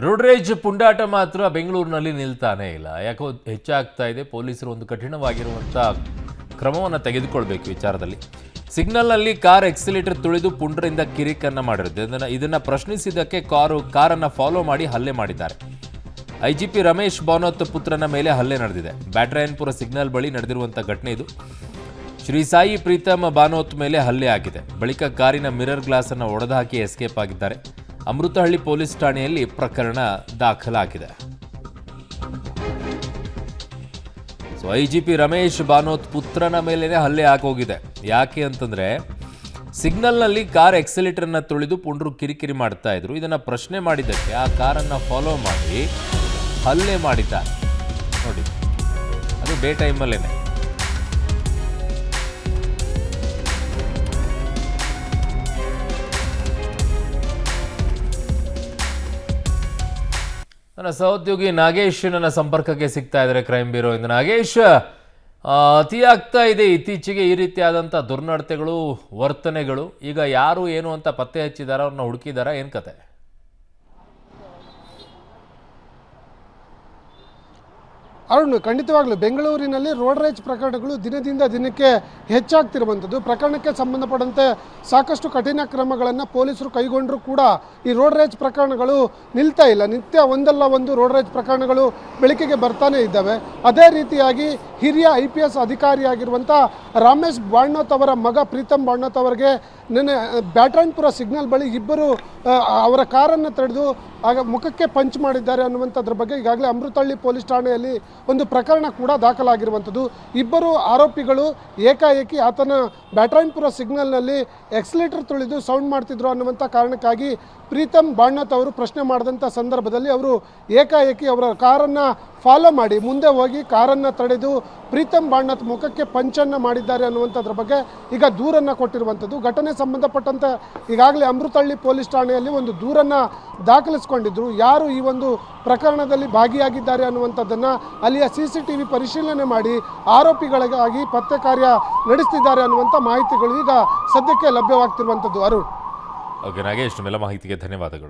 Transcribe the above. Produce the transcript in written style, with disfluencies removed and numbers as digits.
Road ರೇಜ್ ಪುಂಡಾಟ ಮಾತ್ರ ಬೆಂಗಳೂರಿನಲ್ಲಿ ನಿಲ್ತಾನೇ ಇಲ್ಲ. ಯಾಕೋ ಹೆಚ್ಚಾಗ್ತಾ ಇದೆ. ಪೊಲೀಸರು ಒಂದು ಕಠಿಣವಾಗಿರುವಂಥ ಕ್ರಮವನ್ನು ತೆಗೆದುಕೊಳ್ಬೇಕು ವಿಚಾರದಲ್ಲಿ. ಸಿಗ್ನಲ್ನಲ್ಲಿ ಕಾರ್ ಎಕ್ಸಿಲೇಟರ್ ತುಳಿದು ಪುಂಡರಿಂದ ಕಿರಿಕನ್ನು ಮಾಡಿರುತ್ತೆ. ಇದನ್ನು ಪ್ರಶ್ನಿಸಿದ್ದಕ್ಕೆ ಕಾರನ್ನು ಫಾಲೋ ಮಾಡಿ ಹಲ್ಲೆ ಮಾಡಿದ್ದಾರೆ. ಐಜಿಪಿ ರಮೇಶ್ ಬಾನೋತ್ ಪುತ್ರನ ಮೇಲೆ ಹಲ್ಲೆ ನಡೆದಿದೆ. ಬ್ಯಾಟರಾಯನಪುರ ಸಿಗ್ನಲ್ ಬಳಿ ನಡೆದಿರುವಂಥ ಘಟನೆ ಇದು. ಶ್ರೀ ಸಾಯಿ ಪ್ರೀತಮ್ ಬಾನೋತ್ ಮೇಲೆ ಹಲ್ಲೆ ಆಗಿದೆ. ಬಳಿಕ ಕಾರಿನ ಮಿರರ್ ಗ್ಲಾಸ್ ಅನ್ನು ಒಡೆದುಹಾಕಿ ಎಸ್ಕೇಪ್ ಆಗಿದ್ದಾರೆ. ಅಮೃತಹಳ್ಳಿ ಪೊಲೀಸ್ ಠಾಣೆಯಲ್ಲಿ ಪ್ರಕರಣ ದಾಖಲಾಗಿದೆ. ಐಜಿಪಿ ರಮೇಶ್ ಬಾನೋತ್ ಪುತ್ರನ ಮೇಲೇನೆ ಹಲ್ಲೆ ಆಗೋಗಿದೆ. ಯಾಕೆ ಅಂತಂದ್ರೆ ಸಿಗ್ನಲ್ನಲ್ಲಿ ಕಾರ್ ಎಕ್ಸಿಲೇಟರ್ನ ತುಳಿದು ಪುಂಡ್ರು ಕಿರಿಕಿರಿ ಮಾಡ್ತಾ ಇದ್ರು. ಇದನ್ನ ಪ್ರಶ್ನೆ ಮಾಡಿದ್ದಕ್ಕೆ ಆ ಕಾರನ್ನ ಫಾಲೋ ಮಾಡಿ ಹಲ್ಲೆ ಮಾಡಿದ್ದಾರೆ. ನೋಡಿ, ಅದು ಡೇ ಟೈಮಲ್ಲೇನೆ. ನನ್ನ ಸಹೋದ್ಯೋಗಿ ನಾಗೇಶ್ ನನ್ನ ಸಂಪರ್ಕಕ್ಕೆ ಸಿಗ್ತಾ ಇದ್ದಾರೆ ಕ್ರೈಮ್ ಬ್ಯೂರೋ ಇಂದ. ನಾಗೇಶ್, ಅತಿಯಾಗ್ತಾ ಇದೆ ಇತ್ತೀಚೆಗೆ ಈ ರೀತಿಯಾದಂಥ ದುರ್ನಡತೆಗಳು, ವರ್ತನೆಗಳು. ಈಗ ಯಾರು ಏನು ಅಂತ ಪತ್ತೆ ಹಚ್ಚಿದಾರ, ಅವ್ರನ್ನ ಹುಡುಕಿದಾರ, ಏನು ಕತೆ? ಅರುಣ್, ಖಂಡಿತವಾಗ್ಲೂ ಬೆಂಗಳೂರಿನಲ್ಲಿ ರೋಡ್ ರೇಜ್ ಪ್ರಕರಣಗಳು ದಿನದಿಂದ ದಿನಕ್ಕೆ ಹೆಚ್ಚಾಗ್ತಿರುವಂಥದ್ದು. ಪ್ರಕರಣಕ್ಕೆ ಸಂಬಂಧಪಟ್ಟಂತೆ ಸಾಕಷ್ಟು ಕಠಿಣ ಕ್ರಮಗಳನ್ನು ಪೊಲೀಸರು ಕೈಗೊಂಡರೂ ಕೂಡ ಈ ರೋಡ್ ರೇಜ್ ಪ್ರಕರಣಗಳು ನಿಲ್ತಾ ಇಲ್ಲ. ನಿತ್ಯ ಒಂದಲ್ಲ ಒಂದು ರೋಡ್ ರೇಜ್ ಪ್ರಕರಣಗಳು ಬೆಳಕಿಗೆ ಬರ್ತಾನೆ ಇದ್ದಾವೆ. ಅದೇ ರೀತಿಯಾಗಿ ಹಿರಿಯ IPS ಅಧಿಕಾರಿಯಾಗಿರುವಂಥ ರಮೇಶ್ ಬಾಣೋತ್ ಅವರ ಮಗ ಪ್ರೀತಮ್ ಬಾಣೋತ್ ಅವರಿಗೆ ನಿನ್ನೆ ಬ್ಯಾಟರಾಯನಪುರ ಸಿಗ್ನಲ್ ಬಳಿ ಇಬ್ಬರು ಅವರ ಕಾರನ್ನು ತಡೆದು ಆಗ ಮುಖಕ್ಕೆ ಪಂಚ್ ಮಾಡಿದ್ದಾರೆ ಅನ್ನುವಂಥದ್ರ ಬಗ್ಗೆ ಈಗಾಗಲೇ ಅಮೃತಹಳ್ಳಿ ಪೊಲೀಸ್ ಠಾಣೆಯಲ್ಲಿ ಒಂದು ಪ್ರಕರಣ ಕೂಡ ದಾಖಲಾಗಿರುವಂಥದ್ದು. ಇಬ್ಬರು ಆರೋಪಿಗಳು ಏಕಾಏಕಿ ಆತನ ಬ್ಯಾಟರಾಯನಪುರ ಸಿಗ್ನಲ್ನಲ್ಲಿ ಎಕ್ಸಿಲೇಟರ್ ತುಳಿದು ಸೌಂಡ್ ಮಾಡ್ತಿದ್ರು ಅನ್ನುವಂಥ ಕಾರಣಕ್ಕಾಗಿ ಪ್ರೀತಮ್ ಬಾಣೋತ್ ಅವರು ಪ್ರಶ್ನೆ ಮಾಡಿದಂಥ ಸಂದರ್ಭದಲ್ಲಿ ಅವರು ಏಕಾಏಕಿ ಅವರ ಕಾರನ್ನು ಫಾಲೋ ಮಾಡಿ ಮುಂದೆ ಹೋಗಿ ಕಾರನ್ನು ತಡೆದು ಪ್ರೀತಮ್ ಬಾಣೋತ್ ಮುಖಕ್ಕೆ ಪಂಚನ್ನು ಮಾಡಿದ್ದಾರೆ ಅನ್ನುವಂಥದ್ರ ಬಗ್ಗೆ ಈಗ ದೂರನ್ನು ಕೊಟ್ಟಿರುವಂಥದ್ದು. ಘಟನೆ ಸಂಬಂಧಪಟ್ಟಂತೆ ಈಗಾಗಲೇ ಅಮೃತಹಳ್ಳಿ ಪೊಲೀಸ್ ಠಾಣೆಯಲ್ಲಿ ಒಂದು ದೂರನ್ನು ದಾಖಲಿಸಿಕೊಂಡಿದ್ರು. ಯಾರು ಈ ಒಂದು ಪ್ರಕರಣದಲ್ಲಿ ಭಾಗಿಯಾಗಿದ್ದಾರೆ ಅನ್ನುವಂಥದ್ದನ್ನು ಅಲ್ಲಿಯ CCTV ಪರಿಶೀಲನೆ ಮಾಡಿ ಆರೋಪಿಗಳಿಗಾಗಿ ಪತ್ತೆ ಕಾರ್ಯ ನಡೆಸ್ತಿದ್ದಾರೆ ಅನ್ನುವಂಥ ಮಾಹಿತಿಗಳು ಈಗ ಸದ್ಯಕ್ಕೆ ಲಭ್ಯವಾಗ್ತಿರುವಂಥದ್ದು. ಅರುಣ್. ಓಕೆ ನಾಗೇಶ್, ನಿಮ್ಮೆಲ್ಲ ಮಾಹಿತಿಗೆ ಧನ್ಯವಾದಗಳು.